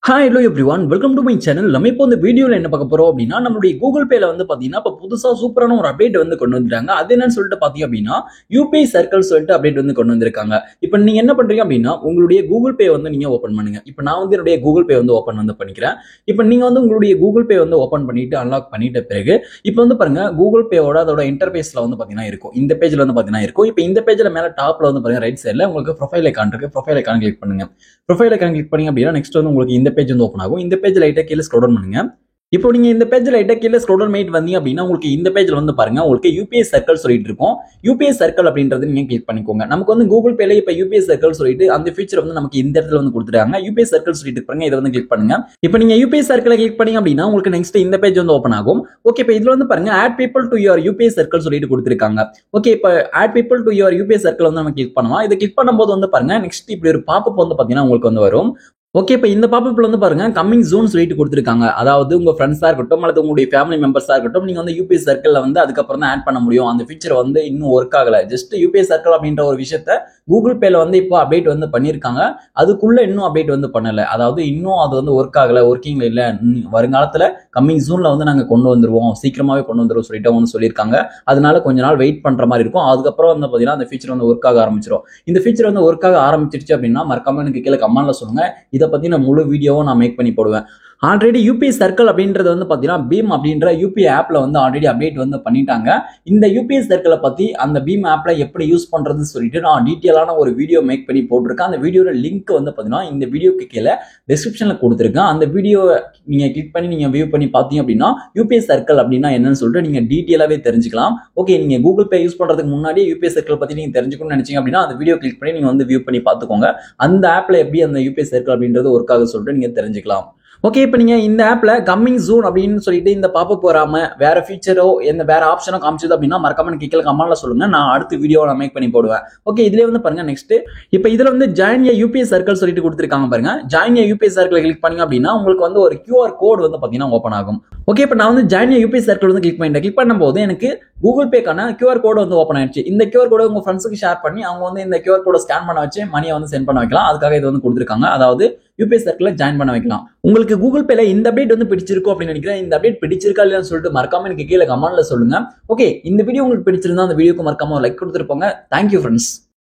Hi, hello everyone. Welcome to my channel. நம்ம இப்போ இந்த வீடியோல என்ன பார்க்க போறோம் அப்படின்னா நம்மளுடைய Google Payல வந்து பாத்தீங்கன்னா இப்ப புதுசா சூப்பரான ஒரு அப்டேட் வந்து கொண்டு வந்திருக்காங்க. அது என்னன்னு சொல்லிட்டு பாத்தீங்க அப்படின்னா UPI Circle சொல்லிட்டு அப்டேட் வந்து கொண்டு வந்திருக்காங்க. இப்போ நீங்க என்ன பண்றீங்க அப்படின்னா உங்களுடைய Google Pay வந்து நீங்க ஓபன் பண்ணுங்க. இப்போ நான் வந்து என்னுடைய Google Pay வந்து ஓபன் வந்து பண்ணிக்கிறேன். இப்போ நீங்க வந்து உங்களுடைய Google Pay வந்து ஓபன் பண்ணிட்டு அன்லாக் பண்ணிட்ட பிறகு இப்போ வந்து பாருங்க Google Payயோட அதோட இன்டர்ஃபேஸ்ல வந்து பாத்தீங்கன்னா இருக்கும். இந்த பேஜ்ல வந்து பாத்தீங்கன்னா இருக்கும். இப்போ இந்த பேஜ்ல மேல டாப்ல வந்து பாருங்க ரைட் சைடுல உங்களுக்கு ப்ரொஃபைல் ஐகான் இருக்கு. ப்ரொஃபைல் ஐகான் கிளிக் பண்ணுங்க. ப்ரொஃபைல் ஐகான் கிளிக் பண்ணீங்க அப்படின்னா நெக்ஸ்ட் வந்து உங்களுக்கு இந்த பேஜ் வந்து ஓபன் ஆகும். இந்த பேஜ் லைட்டா கீழ ஸ்க்ரோல் டவுன் பண்ணுங்க. இப்போ நீங்க இந்த பேஜ்ல லைட்டா கீழ ஸ்க்ரோல் டவுன் பண்ணிட்டு வந்தீங்க அப்படின்னா உங்களுக்கு இந்த பேஜ்ல வந்து பாருங்க உங்களுக்கு UPI Circle சொல்லிட்டு இருக்கும். UPI Circle அப்படின்றது நீங்க கிளிக் பண்ணிக்கோங்க. நமக்கு வந்து Google Payல இப்ப UPI Circle சொல்லிட்டு அந்த ஃபீச்சர் வந்து நமக்கு இந்த இடத்துல வந்து கொடுத்துட்டாங்க. UPI Circle சொல்லிட்டு பாருங்க, இத வந்து கிளிக் பண்ணுங்க. இப்போ நீங்க UPI Circle கிளிக் பண்ணீங்க அப்படின்னா உங்களுக்கு நெக்ஸ்ட் இந்த பேஜ் வந்து ஓபன் ஆகும். ஓகே, இப்போ இதுல வந்து பாருங்க add people to your UPI Circle சொல்லிட்டு கொடுத்திருக்காங்க. ஓகே, இப்போ add people to your UPI Circle வந்து நம்ம கிளிக் பண்ணலாம். இத கிளிக் பண்ணும்போது வந்து பாருங்க நெக்ஸ்ட் இப்படி ஒரு பாப்அப் வந்து பாத்தீங்கன்னா உங்களுக்கு வந்து வரும். ஓகே, இப்போ இந்த பாப்அப்ல வந்து பாருங்க கம்மிங் ஜூன் சொல்லிட்டு கொடுத்துருக்காங்க. அதாவது உங்க ஃப்ரெண்ட்ஸா இருக்கட்டும் அல்லது உங்களுடைய ஃபேமிலி மெம்பர்ஸா இருக்கட்டும் நீங்க வந்து UPI Circle வந்து அதுக்கப்புறம் தான் ஆட் பண்ண முடியும். அந்த ஃபீச்சர் வந்து இன்னும் ஒர்க் ஆகல. ஜஸ்ட் UPI Circle அப்படின்ற ஒரு விஷயத்த Google Payல வந்து இப்போ அப்டேட் வந்து பண்ணிருக்காங்க. அதுக்குள்ள இன்னும் அப்டேட் வந்து பண்ணல. அதாவது இன்னும் அது வந்து ஒர்க் ஆகல, ஒர்க்கிங்ல இல்ல. வருங்காலத்துல கம்மிங் ஜூன்ல வந்து நாங்க கொண்டு வந்துருவோம், சீக்கிரமாவே கொண்டு வந்துருவோம் சொல்லிட்டு வந்து சொல்லியிருக்காங்க. அதனால கொஞ்ச நாள் வெயிட் பண்ற மாதிரி இருக்கும். அதுக்கப்புறம் வந்து பாத்தீங்கன்னா அந்த ஃபீச்சர் வந்து ஒர்க் ஆக ஆரம்பிச்சிடும். இந்த ஃபீச்சர் வந்து ஒர்க் ஆக ஆரம்பிச்சிருச்சு அப்படின்னா மறக்காம எனக்கு கீழே கமெண்ட்ல சொல்லுங்க. இதை பத்தி நான் முழு வீடியோவும் நான் மேக் பண்ணி போடுவேன். ஆல்ரெடி UPI Circle அப்படின்றது வந்து பாத்தீங்கன்னா பீம் அப்படின்ற UPI ஆப்ல வந்து ஆல்ரெடி அப்டேட் வந்து பண்ணிட்டாங்க. இந்த UPI Circle பத்தி அந்த பீம் ஆப்ல எப்படி யூஸ் பண்றதுன்னு சொல்லிட்டு நான் டீட்டெயிலான ஒரு வீடியோ மேக் பண்ணி போட்டிருக்கேன். அந்த வீடியோட லிங்க் வந்து பாத்தீங்கன்னா இந்த வீடியோக்கு கீழே டிஸ்கிரிப்ஷன்ல கொடுத்துருக்கேன். அந்த வீடியோ நீங்க கிளிக் பண்ணி நீங்க வியூ பண்ணி பாத்தீங்க அப்படின்னா UPI Circle அப்படின்னா என்னன்னு சொல்லிட்டு நீங்க டீட்டெயிலாவே தெரிஞ்சுக்கலாம். ஓகே, நீங்க Google Pay யூஸ் பண்றதுக்கு முன்னாடியே UPI Circle பத்தி நீங்க தெரிஞ்சுக்கணும்னு நினைச்சீங்க அப்படின்னா அந்த வீடியோ கிளிக் பண்ணி நீங்க வந்து வியூ பண்ணி பாத்துக்கோங்க. அந்த ஆப்ல எப்படி அந்த UPI Circle அப்படின்றது ஒர்க் ஆகுது சொல்லிட்டு நீங்க தெரிஞ்சுக்கலாம். ஓகே, இப்போ நீங்க இந்த ஆப்ல கம்மிங் ஜூன் அப்படின்னு சொல்லிட்டு இந்த பாப்அப் வராம வேற ஃபீச்சரோ எந்த வேற ஆப்ஷனோ காமிச்சது அப்படின்னா மறக்காம கீழே கமெண்ட்ல சொல்லுங்க. நான் அடுத்த வீடியோ நான் மேக் பண்ணி போடுவேன். ஓகே, இதுல வந்து பாருங்க நெக்ஸ்ட் இப்போ இதுல வந்து ஜாயின் ஏ UPI Circle சொல்லிட்டு கொடுத்துருக்காங்க பாருங்க. ஜாயின் ஏ UPI Circle கிளிக் பண்ணீங்க அப்படின்னா உங்களுக்கு வந்து ஒரு QR கோட் வந்து பாத்தீங்கன்னா ஓப்பன் ஆகும். ஓகே, இப்போ நான் வந்து ஜாயின் ஏ UPI Circle வந்து கிளிக் பண்ணிட்டேன். கிளிக் பண்ணும்போது எனக்கு Google Payக்கான QR கோட் வந்து ஓப்பன் ஆயிடுச்சு. இந்த QR கோடை உங்க ஃப்ரெண்ட்ஸுக்கு ஷேர் பண்ணி அவங்க வந்து இந்த QR கோடை ஸ்கேன் பண்ண வச்சு மணியை வந்து சென்ட் பண்ண வைக்கலாம். அதுக்காக இது வந்து கொடுத்துருக்காங்க. அதாவது UPI Circle ஜாயின் பண்ண வைக்கலாம். உங்களுக்கு Google Payல இந்த அப்டேட் வந்து பிடிச்சிருக்கும் அப்படின்னு நினைக்கிறேன். இந்த அப்டேட் பிடிச்சிருக்கா இல்லையான்னு சொல்லிட்டு மறக்காம எனக்கு கீழே கமெண்ட்ல சொல்லுங்க. ஓகே, இந்த வீடியோ உங்களுக்கு பிடிச்சிருந்தா அந்த வீடியோக்கு மறக்காம லைக் கொடுத்துட்டு போங்க. Thank you friends.